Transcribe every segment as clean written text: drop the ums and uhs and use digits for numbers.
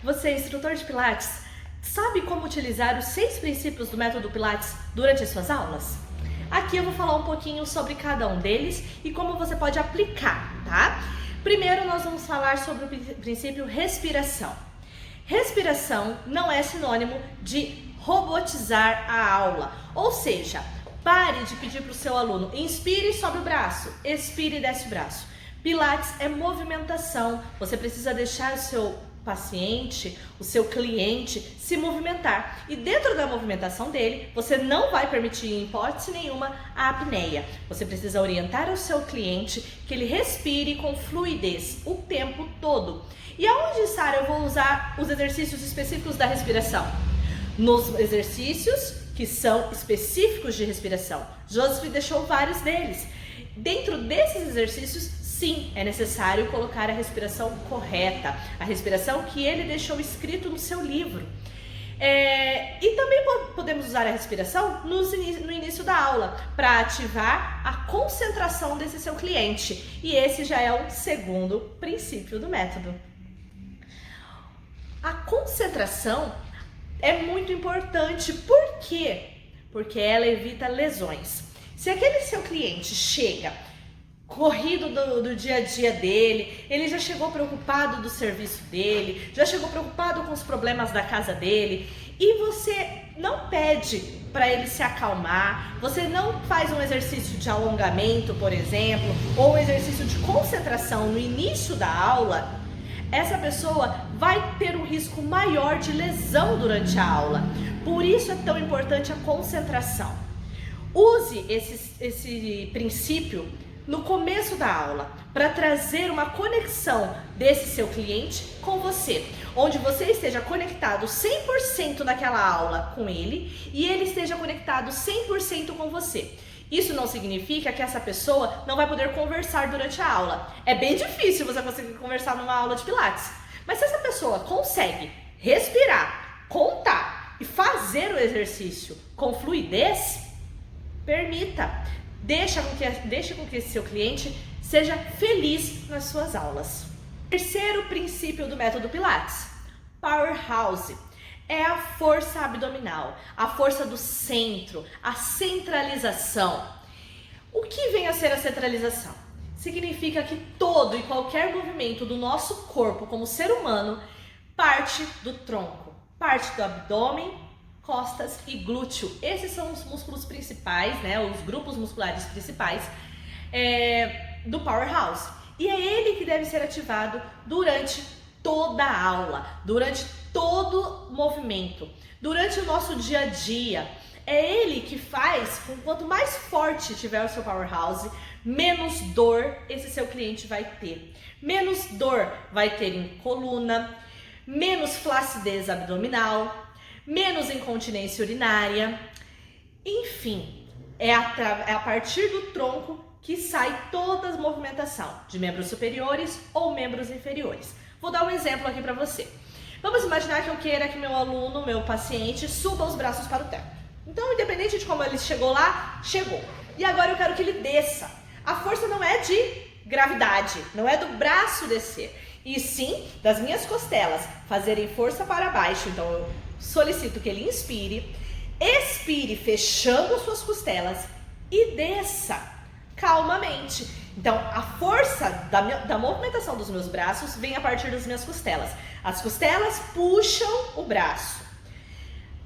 Você é instrutor de Pilates? Sabe como utilizar os 6 princípios do método Pilates durante as suas aulas? Aqui eu vou falar um pouquinho sobre cada um deles e como você pode aplicar, tá? Primeiro nós vamos falar sobre o princípio respiração. Respiração não é sinônimo de robotizar a aula, ou seja, pare de pedir para o seu aluno, inspire e sobe o braço, expire e desce o braço. Pilates é movimentação, você precisa deixar o seu paciente, o seu cliente se movimentar. E dentro da movimentação dele, você não vai permitir em hipótese nenhuma a apneia. Você precisa orientar o seu cliente que ele respire com fluidez o tempo todo. E aonde, Sara, eu vou usar os exercícios específicos da respiração? Nos exercícios que são específicos de respiração. Joseph deixou vários deles. Dentro desses exercícios, sim, é necessário colocar a respiração correta, a respiração que ele deixou escrito no seu livro. E também podemos usar a respiração no início da aula, para ativar a concentração desse seu cliente. E esse já é o segundo princípio do método. A concentração é muito importante. Por quê? Porque ela evita lesões. Se aquele seu cliente chega corrido do dia a dia dele, ele já chegou preocupado do serviço dele, já chegou preocupado com os problemas da casa dele, e você não pede para ele se acalmar, você não faz um exercício de alongamento, por exemplo, ou um exercício de concentração no início da aula, essa pessoa vai ter um risco maior de lesão durante a aula. Por isso é tão importante a concentração. Use esse princípio no começo da aula, para trazer uma conexão desse seu cliente com você, onde você esteja conectado 100% naquela aula com ele e ele esteja conectado 100% com você. Isso não significa que essa pessoa não vai poder conversar durante a aula. É bem difícil você conseguir conversar numa aula de Pilates, mas se essa pessoa consegue respirar, contar e fazer o exercício com fluidez, permita. Deixe com que esse seu cliente seja feliz nas suas aulas. Terceiro princípio do método Pilates, Powerhouse, é a força abdominal, a força do centro, a centralização. O que vem a ser a centralização? Significa que todo e qualquer movimento do nosso corpo como ser humano parte do tronco, parte do abdômen, costas e glúteo. Esses são os músculos principais, né? Os grupos musculares principais do Powerhouse. E é ele que deve ser ativado durante toda a aula, durante todo movimento, durante o nosso dia a dia. É ele que faz, quanto mais forte tiver o seu Powerhouse, menos dor esse seu cliente vai ter. Menos dor vai ter em coluna, menos flacidez abdominal, menos incontinência urinária, enfim, é a partir do tronco que sai toda a movimentação de membros superiores ou membros inferiores. Vou dar um exemplo aqui para você. Vamos imaginar que eu queira que meu aluno, meu paciente, suba os braços para o teto. Então, independente de como ele chegou lá, chegou. E agora eu quero que ele desça. A força não é de gravidade, não é do braço descer, e sim das minhas costelas fazerem força para baixo. Então eu solicito que ele inspire, expire fechando suas costelas e desça calmamente. Então a força da movimentação dos meus braços vem a partir das minhas costelas. As costelas puxam o braço.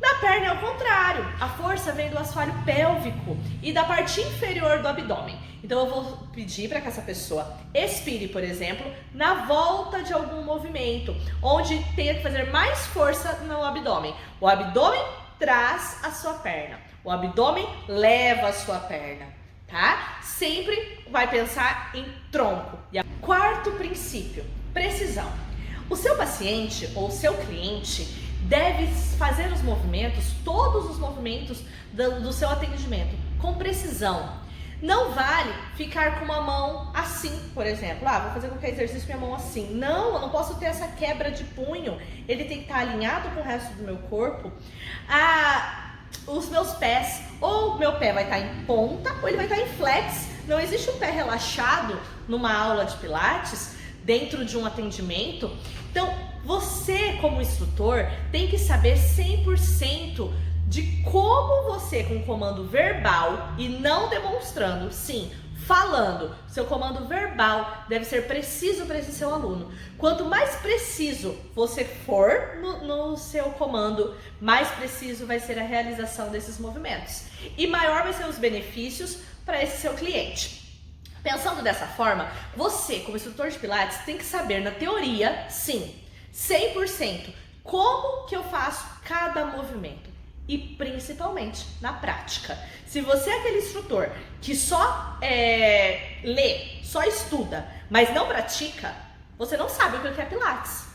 Na perna é o contrário, a força vem do assoalho pélvico e da parte inferior do abdômen. Então eu vou pedir para que essa pessoa expire, por exemplo, na volta de algum movimento, onde tenha que fazer mais força no abdômen. O abdômen traz a sua perna, o abdômen leva a sua perna, tá? Sempre vai pensar em tronco. E quarto princípio, precisão. O seu paciente ou o seu cliente deve fazer os movimentos, todos os movimentos do seu atendimento com precisão. Não vale ficar com uma mão assim, por exemplo. Vou fazer qualquer exercício com a minha mão assim. Não, eu não posso ter essa quebra de punho. Ele tem que estar alinhado com o resto do meu corpo. Os meus pés, ou meu pé vai estar em ponta, ou ele vai estar em flex. Não existe um pé relaxado numa aula de Pilates, dentro de um atendimento. Então, você como instrutor, tem que saber 100% de como você, com comando verbal e não demonstrando, sim, falando, seu comando verbal deve ser preciso para esse seu aluno. Quanto mais preciso você for no seu comando, mais preciso vai ser a realização desses movimentos e maior vai ser os benefícios para esse seu cliente. Pensando dessa forma, você, como instrutor de Pilates, tem que saber na teoria, sim, 100%, como que eu faço cada movimento. E principalmente na prática. Se você é aquele instrutor que só lê, só estuda, mas não pratica, você não sabe o que é Pilates.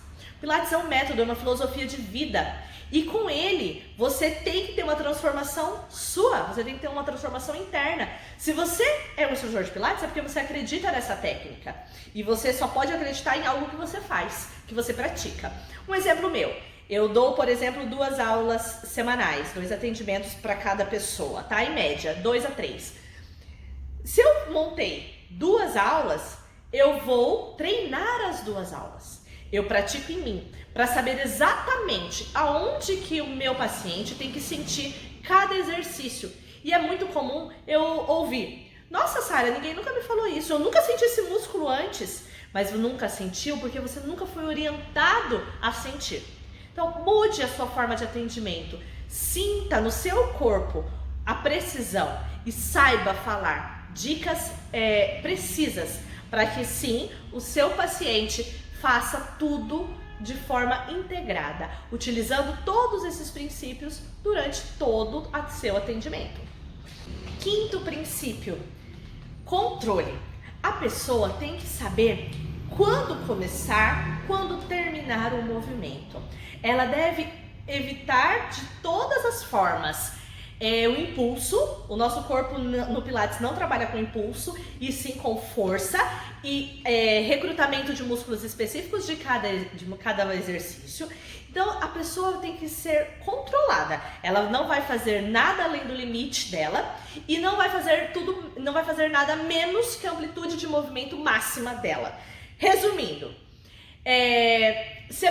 Pilates é um método, é uma filosofia de vida. E com ele, você tem que ter uma transformação sua, você tem que ter uma transformação interna. Se você é um instrutor de Pilates, é porque você acredita nessa técnica. E você só pode acreditar em algo que você faz, que você pratica. Um exemplo meu. Eu dou, por exemplo, 2 aulas semanais, 2 atendimentos para cada pessoa, tá? Em média, 2 a 3. Se eu montei 2 aulas, eu vou treinar as 2 aulas. Eu pratico em mim, para saber exatamente aonde que o meu paciente tem que sentir cada exercício. E é muito comum eu ouvir: nossa, Sara, ninguém nunca me falou isso, eu nunca senti esse músculo antes. Mas nunca sentiu porque você nunca foi orientado a sentir. Então, mude a sua forma de atendimento, sinta no seu corpo a precisão e saiba falar dicas precisas para que sim, o seu paciente faça tudo de forma integrada, utilizando todos esses princípios durante todo o seu atendimento. 5º princípio, controle. A pessoa tem que saber quando começar, quando terminar o movimento. Ela deve evitar de todas as formas o impulso. O nosso corpo no Pilates não trabalha com impulso, e sim com força e recrutamento de músculos específicos de cada exercício. Então a pessoa tem que ser controlada. Ela não vai fazer nada além do limite dela e não vai fazer nada menos que a amplitude de movimento máxima dela. Resumindo, se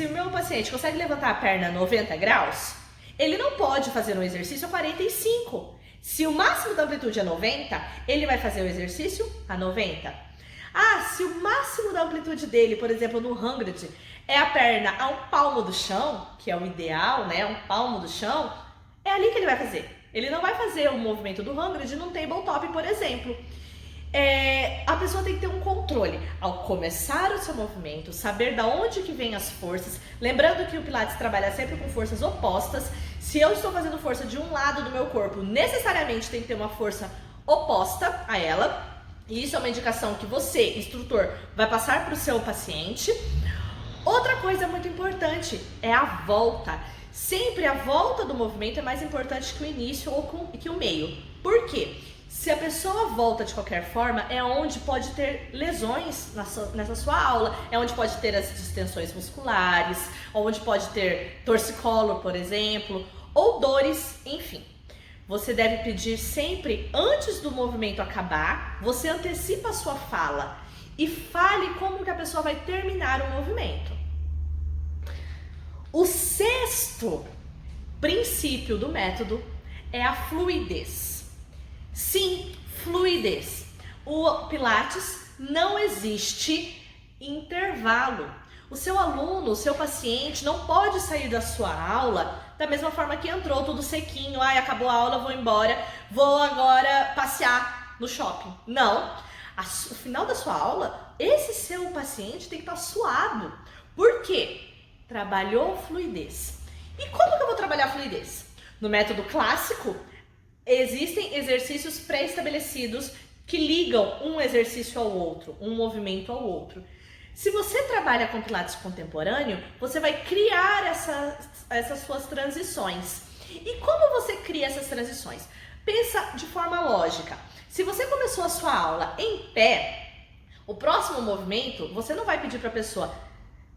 o meu paciente consegue levantar a perna a 90 graus, ele não pode fazer um exercício a 45. Se o máximo da amplitude é 90, ele vai fazer o exercício a 90. Se o máximo da amplitude dele, por exemplo, no 100, é a perna a 1 palmo do chão, que é o ideal, né? 1 palmo do chão, é ali que ele vai fazer. Ele não vai fazer o movimento do 100 num tabletop, por exemplo. A pessoa tem que ter um controle ao começar o seu movimento, saber da onde que vem as forças, lembrando que o Pilates trabalha sempre com forças opostas. Se eu estou fazendo força de um lado do meu corpo, necessariamente tem que ter uma força oposta a ela, e isso é uma indicação que você, instrutor, vai passar para o seu paciente. Outra coisa muito importante é a volta. Sempre a volta do movimento é mais importante que o início ou que o meio. Por quê? Se a pessoa volta de qualquer forma, é onde pode ter lesões nessa sua aula, é onde pode ter as distensões musculares, onde pode ter torcicolo, por exemplo, ou dores, enfim. Você deve pedir sempre, antes do movimento acabar, você antecipa a sua fala e fale como que a pessoa vai terminar o movimento. O 6º princípio do método é a fluidez. Sim, fluidez. O Pilates não existe intervalo. O seu aluno, o seu paciente não pode sair da sua aula da mesma forma que entrou, tudo sequinho. Acabou a aula, vou embora, vou agora passear no shopping. Não. No final da sua aula, esse seu paciente tem que estar suado. Por quê? Trabalhou fluidez. E como que eu vou trabalhar fluidez? No método clássico, existem exercícios pré-estabelecidos que ligam um exercício ao outro, um movimento ao outro. Se você trabalha com Pilates contemporâneo, você vai criar essas suas transições. E como você cria essas transições? Pensa de forma lógica. Se você começou a sua aula em pé, o próximo movimento, você não vai pedir para a pessoa: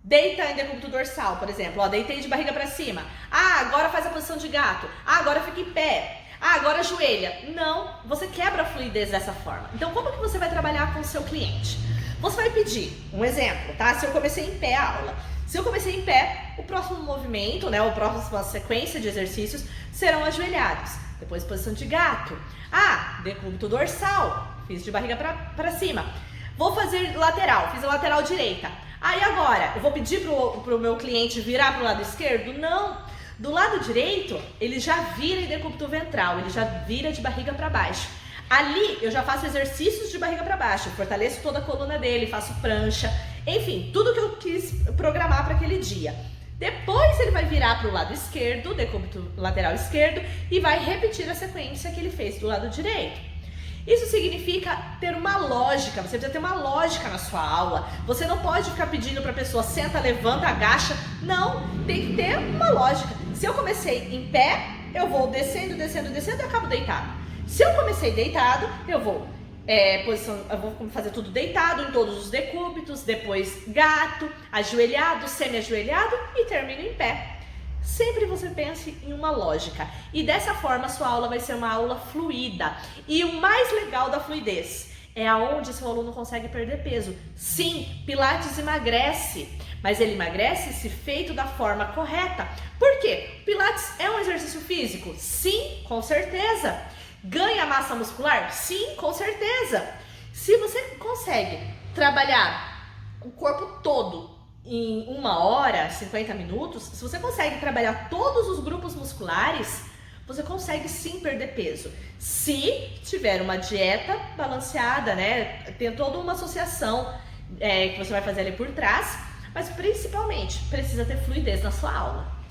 deita em decúbito dorsal, por exemplo. Deitei de barriga para cima. Agora faz a posição de gato. Agora fica em pé. Agora ajoelha. Não, você quebra a fluidez dessa forma. Então, como que você vai trabalhar com o seu cliente? Você vai pedir, um exemplo, tá? Se eu comecei em pé a aula, Se eu comecei em pé, o próximo movimento, né, a próxima sequência de exercícios serão ajoelhados. Depois posição de gato. Decúbito dorsal, fiz de barriga para cima. Vou fazer lateral, fiz a lateral direita. E agora, eu vou pedir pro meu cliente virar pro lado esquerdo? Não. Do lado direito, ele já vira em decúbito ventral, ele já vira de barriga para baixo. Ali, eu já faço exercícios de barriga para baixo, eu fortaleço toda a coluna dele, faço prancha, enfim, tudo que eu quis programar para aquele dia. Depois ele vai virar para o lado esquerdo, decúbito lateral esquerdo, e vai repetir a sequência que ele fez do lado direito. Isso significa ter uma lógica, você precisa ter uma lógica na sua aula. Você não pode ficar pedindo para a pessoa senta, levanta, agacha. Não, tem que ter uma lógica. Se eu comecei em pé, eu vou descendo, descendo, descendo e acabo deitado. Se eu comecei deitado, eu vou fazer tudo deitado em todos os decúbitos, depois gato, ajoelhado, semi-ajoelhado e termino em pé. Sempre você pense em uma lógica e dessa forma a sua aula vai ser uma aula fluida. E o mais legal da fluidez é aonde seu aluno consegue perder peso. Sim, Pilates emagrece, mas ele emagrece se feito da forma correta. Por quê? Pilates é um exercício físico? Sim, com certeza. Ganha massa muscular? Sim, com certeza. Se você consegue trabalhar o corpo todo em 1 hora, 50 minutos, se você consegue trabalhar todos os grupos musculares, você consegue sim perder peso. Se tiver uma dieta balanceada, né? Tem toda uma associação que você vai fazer ali por trás, mas principalmente precisa ter fluidez na sua aula.